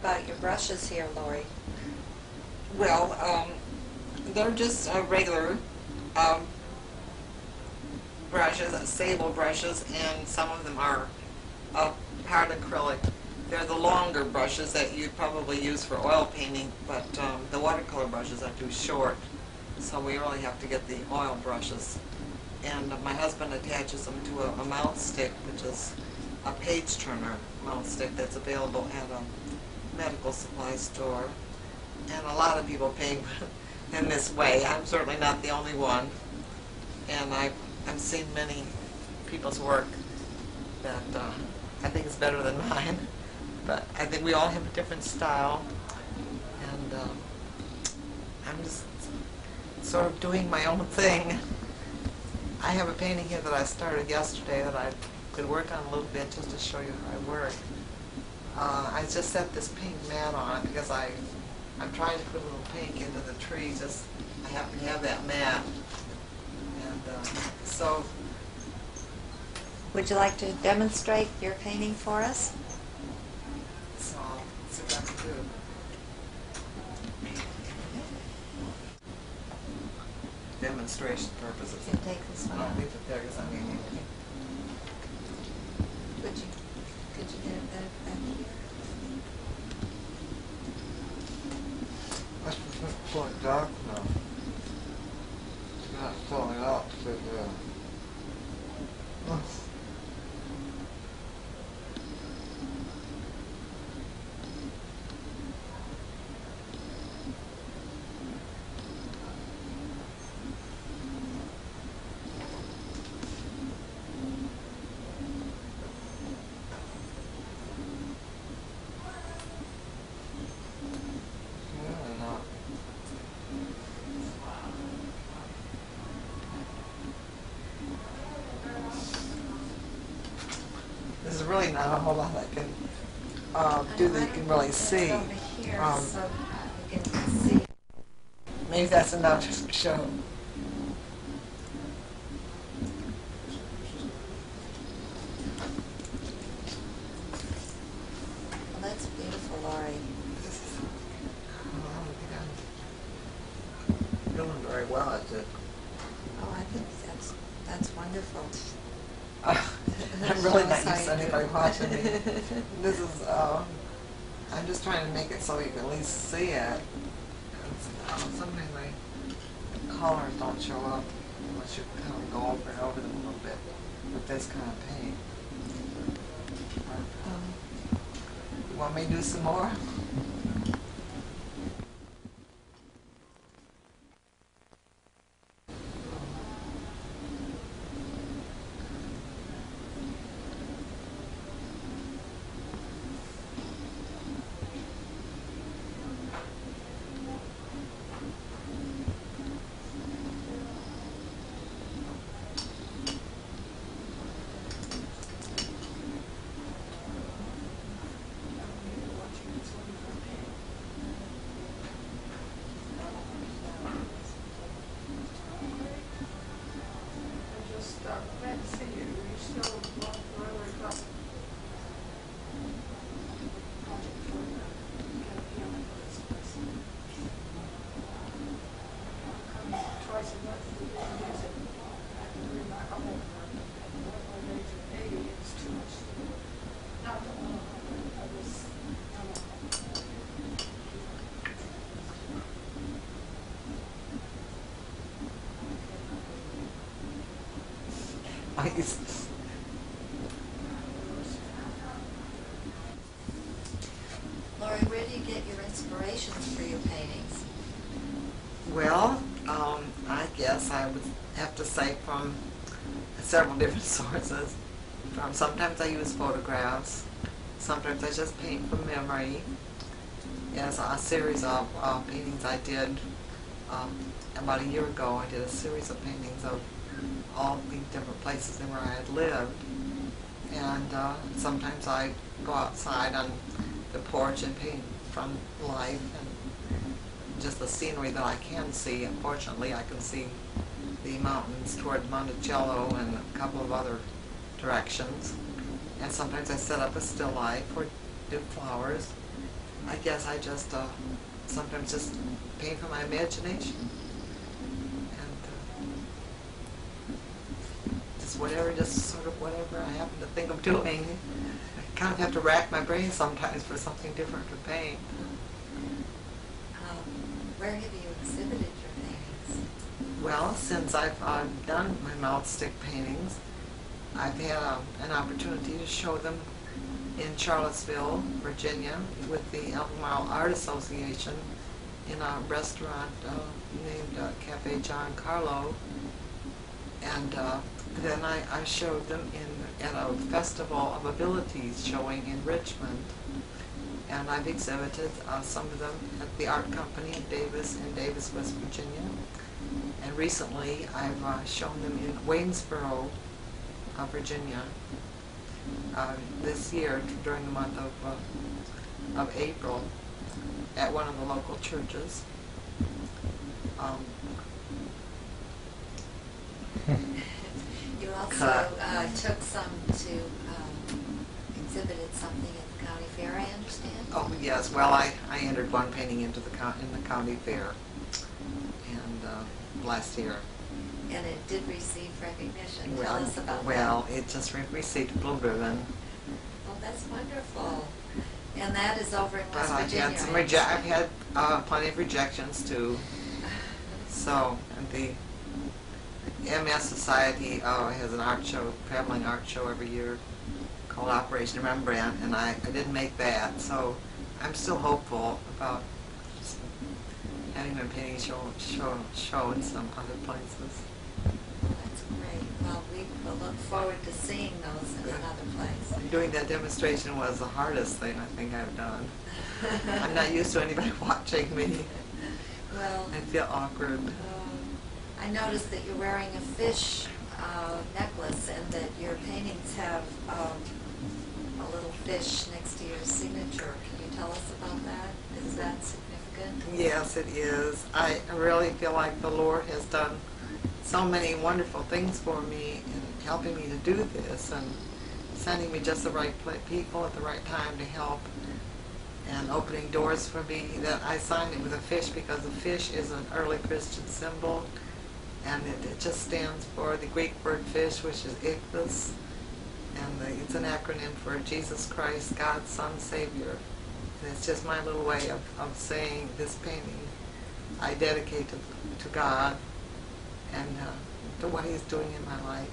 about your brushes here, Lori? Well, they're just regular um, brushes, sable brushes, and some of them are hard acrylic. They're the longer brushes that you'd probably use for oil painting, but the watercolor brushes are too short, so we really have to get the oil brushes. And my husband attaches them to a mount stick, which is a page turner mount stick that's available at a medical supply store. And a lot of people paint in this way. I'm certainly not the only one. And I've seen many people's work that I think is better than mine. But I think we all have a different style. And I'm just sort of doing my own thing. I have a painting here that I started yesterday that I could work on a little bit just to show you how I work. I just set this pink mat on it because I'm trying to put a little pink into the tree. Just I happen to have that mat, and so. Would you like to demonstrate your painting for us? So I'll see what I can do. Demonstration purposes. You can take this one I'll out. leave it there because I'm eating. Could you get it back here? That's quite dark now. It's not falling out to There's really not a whole lot I can do that you can really see. Over here so you can see. Maybe that's enough just to show. Well, that's beautiful, Lori. This is, I don't think I'm doing very well at it. Oh, I think that's wonderful. I'm really not used to anybody watching me. This is, I'm just trying to make it so you can at least see it. Sometimes the colors don't show up unless you kind of go over and over them a little bit with this kind of paint. You want me to do some more? Lori, where do you get your inspirations for your paintings? Well, I guess I would have to say from several different sources. Sometimes I use photographs. Sometimes I just paint from memory. Yes, a series of paintings I did about a year ago. I did a series of paintings of all the different places where I had lived. And sometimes I go outside on the porch and paint from life and just the scenery that I can see. Unfortunately, I can see the mountains toward Monticello and a couple of other directions. And sometimes I set up a still life or do flowers. I guess I just sometimes just paint from my imagination. And just sort of whatever I happen to think of doing. I kind of have to rack my brain sometimes for something different to paint. Where have you exhibited your paintings? Well, since I've done my mouth stick paintings, I've had an opportunity to show them in Charlottesville, Virginia, with the Albemarle Art Association in a restaurant named Cafe John Carlo. And then I showed them at a Festival of Abilities showing in Richmond. And I've exhibited some of them at the Art Company in Davis, West Virginia. And recently I've shown them in Waynesboro, Virginia, this year during the month of April at one of the local churches. You also took some to exhibited something at the county fair, I understand? Oh yes, well I entered one painting into the in the county fair, and last year. And it did receive recognition. Tell us about that. Well, it just received a blue ribbon. Oh, that's wonderful. And that is over in West But Virginia. I've had plenty of rejections too. So, and the MS Society has an art show, traveling art show every year called Operation Rembrandt, and I didn't make that. So I'm still hopeful about having my paintings show in some other places. That's great. Well, we will look forward to seeing those in another place. Doing that demonstration was the hardest thing I think I've done. I'm not used to anybody watching me. Well, I feel awkward. I noticed that you're wearing a fish necklace and that your paintings have a little fish next to your signature. Can you tell us about that? Is that significant? Yes, it is. I really feel like the Lord has done so many wonderful things for me in helping me to do this and sending me just the right people at the right time to help and opening doors for me. That I signed it with a fish because the fish is an early Christian symbol, and it just stands for the Greek word fish, which is ichthus, and it's an acronym for Jesus Christ, God's Son, Savior. And it's just my little way of saying this painting I dedicate to God and to what He's doing in my life.